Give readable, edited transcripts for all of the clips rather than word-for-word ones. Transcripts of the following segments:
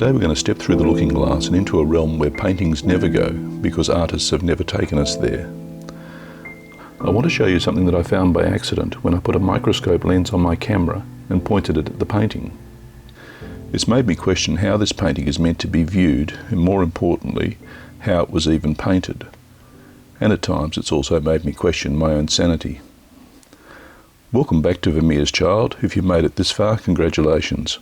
Today we're going to step through the looking glass and into a realm where paintings never go because artists have never taken us there. I want to show you something that I found by accident when I put a microscope lens on my camera and pointed it at the painting. It's made me question how this painting is meant to be viewed, and more importantly, how it was even painted. And at times it's also made me question my own sanity. Welcome back to Vermeer's Child. If you've made it this far, congratulations.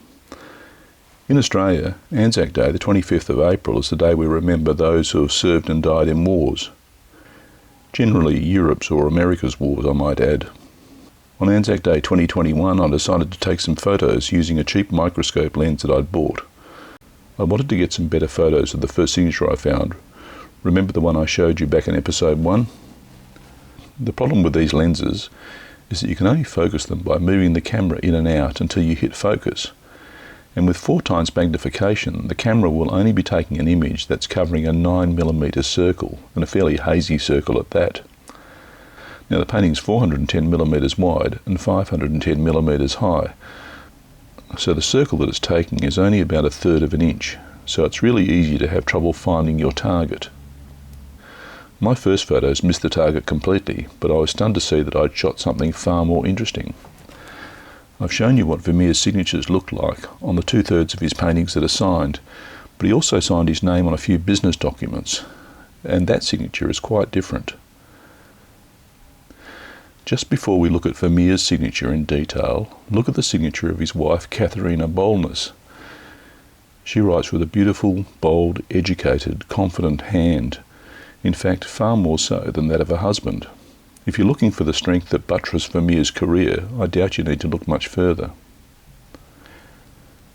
In Australia, Anzac Day, the 25th of April, is the day we remember those who have served and died in wars. Generally Europe's or America's wars, I might add. On Anzac Day 2021, I decided to take some photos using a cheap microscope lens that I'd bought. I wanted to get some better photos of the first signature I found. Remember the one I showed you back in episode 1? The problem with these lenses is that you can only focus them by moving the camera in and out until you hit focus. And with 4 times magnification, the camera will only be taking an image that's covering a 9mm circle, and a fairly hazy circle at that. Now the painting's 410mm wide and 510mm high, so the circle that it's taking is only about 1/3 of an inch, so it's really easy to have trouble finding your target. My first photos missed the target completely, but I was stunned to see that I'd shot something far more interesting. I've shown you what Vermeer's signatures looked like on the 2/3 of his paintings that are signed, but he also signed his name on a few business documents, and that signature is quite different. Just before we look at Vermeer's signature in detail, look at the signature of his wife Katharina Bollnäs. She writes with a beautiful, bold, educated, confident hand, in fact far more so than that of her husband. If you're looking for the strength that buttressed Vermeer's career, I doubt you need to look much further.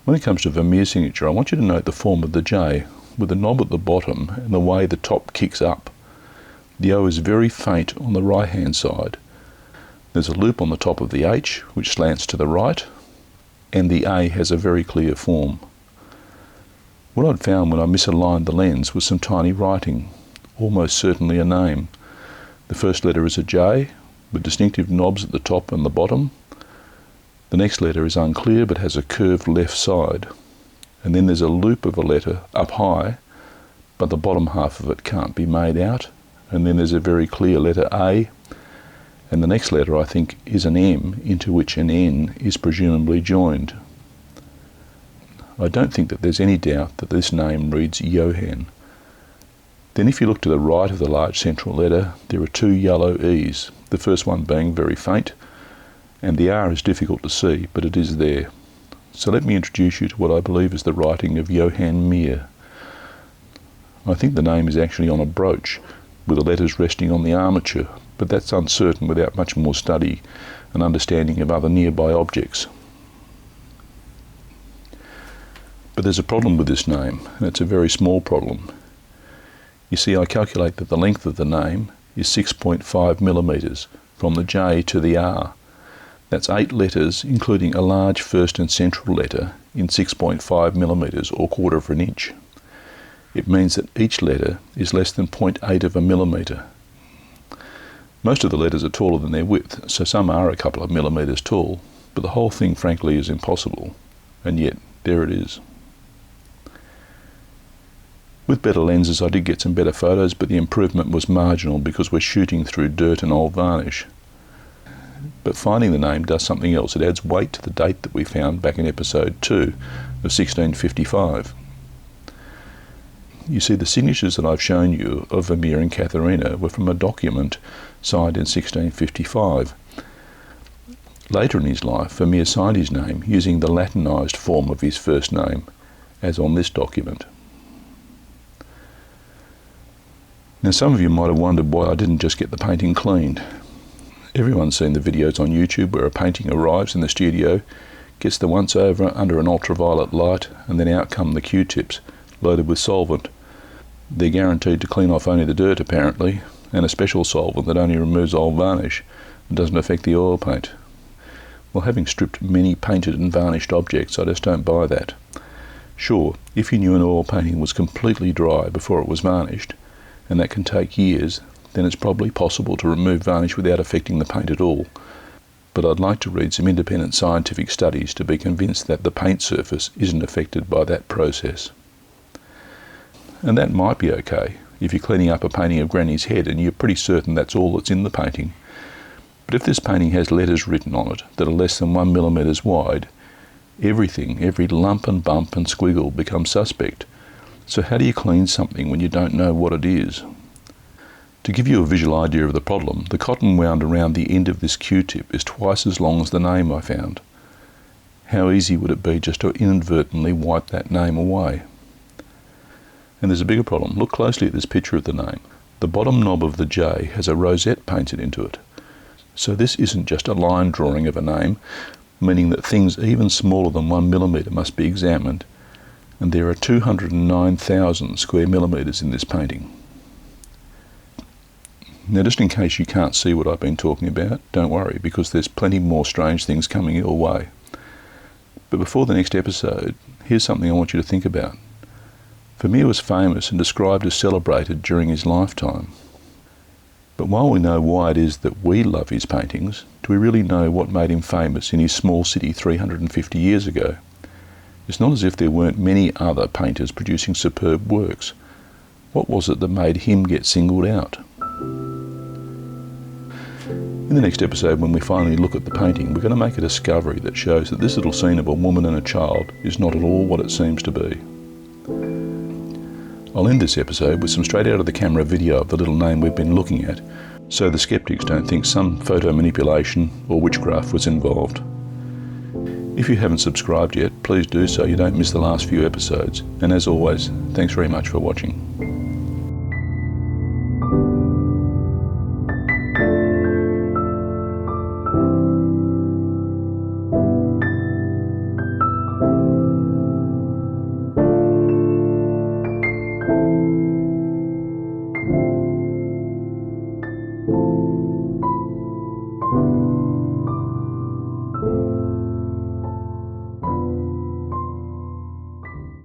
When it comes to Vermeer's signature, I want you to note the form of the J, with the knob at the bottom and the way the top kicks up. The O is very faint on the right-hand side. There's a loop on the top of the H, which slants to the right, and the A has a very clear form. What I'd found when I misaligned the lens was some tiny writing, almost certainly a name. The first letter is a J, with distinctive knobs at the top and the bottom. The next letter is unclear but has a curved left side. And then there's a loop of a letter up high, but the bottom half of it can't be made out. And then there's a very clear letter A, and the next letter I think is an M, into which an N is presumably joined. I don't think that there's any doubt that this name reads Johann. Then if you look to the right of the large central letter, there are 2 yellow E's, the first one being very faint, and the R is difficult to see, but it is there. So let me introduce you to what I believe is the writing of Johann Meer. I think the name is actually on a brooch, with the letters resting on the armature, but that's uncertain without much more study and understanding of other nearby objects. But there's a problem with this name, and it's a very small problem. You see, I calculate that the length of the name is 6.5mm from the J to the R. That's 8 letters, including a large first and central letter, in 6.5mm or 1/4 of an inch. It means that each letter is less than 0.8 of a millimetre. Most of the letters are taller than their width, so some are a couple of millimetres tall, but the whole thing frankly is impossible, and yet there it is. With better lenses I did get some better photos, but the improvement was marginal because we're shooting through dirt and old varnish. But finding the name does something else. It adds weight to the date that we found back in episode 2 of 1655. You see, the signatures that I've shown you of Vermeer and Katharina were from a document signed in 1655. Later in his life, Vermeer signed his name using the Latinised form of his first name, as on this document. Now some of you might have wondered why I didn't just get the painting cleaned. Everyone's seen the videos on YouTube where a painting arrives in the studio, gets the once over under an ultraviolet light, and then out come the Q-tips, loaded with solvent. They're guaranteed to clean off only the dirt apparently, and a special solvent that only removes old varnish and doesn't affect the oil paint. Well, having stripped many painted and varnished objects, I just don't buy that. Sure, if you knew an oil painting was completely dry before it was varnished, and that can take years, then it's probably possible to remove varnish without affecting the paint at all. but I'd like to read some independent scientific studies to be convinced that the paint surface isn't affected by that process. And that might be okay if you're cleaning up a painting of Granny's head and you're pretty certain that's all that's in the painting. But if this painting has letters written on it that are less than 1 millimetre wide, everything, every lump and bump and squiggle becomes suspect. So how do you clean something when you don't know what it is? To give you a visual idea of the problem, the cotton wound around the end of this Q-tip is twice as long as the name I found. How easy would it be just to inadvertently wipe that name away? And there's a bigger problem. Look closely at this picture of the name. The bottom knob of the J has a rosette painted into it. So this isn't just a line drawing of a name, meaning that things even smaller than 1 millimetre must be examined, and there are 209,000 square millimetres in this painting. Now, just in case you can't see what I've been talking about, don't worry, because there's plenty more strange things coming your way. But before the next episode, here's something I want you to think about. Vermeer was famous and described as celebrated during his lifetime. But while we know why it is that we love his paintings, do we really know what made him famous in his small city 350 years ago? It's not as if there weren't many other painters producing superb works. What was it that made him get singled out? In the next episode, when we finally look at the painting, we're going to make a discovery that shows that this little scene of a woman and a child is not at all what it seems to be. I'll end this episode with some straight out of the camera video of the little name we've been looking at, so the skeptics don't think some photo manipulation or witchcraft was involved. If you haven't subscribed yet, please do so you don't miss the last few episodes. And as always, thanks very much for watching.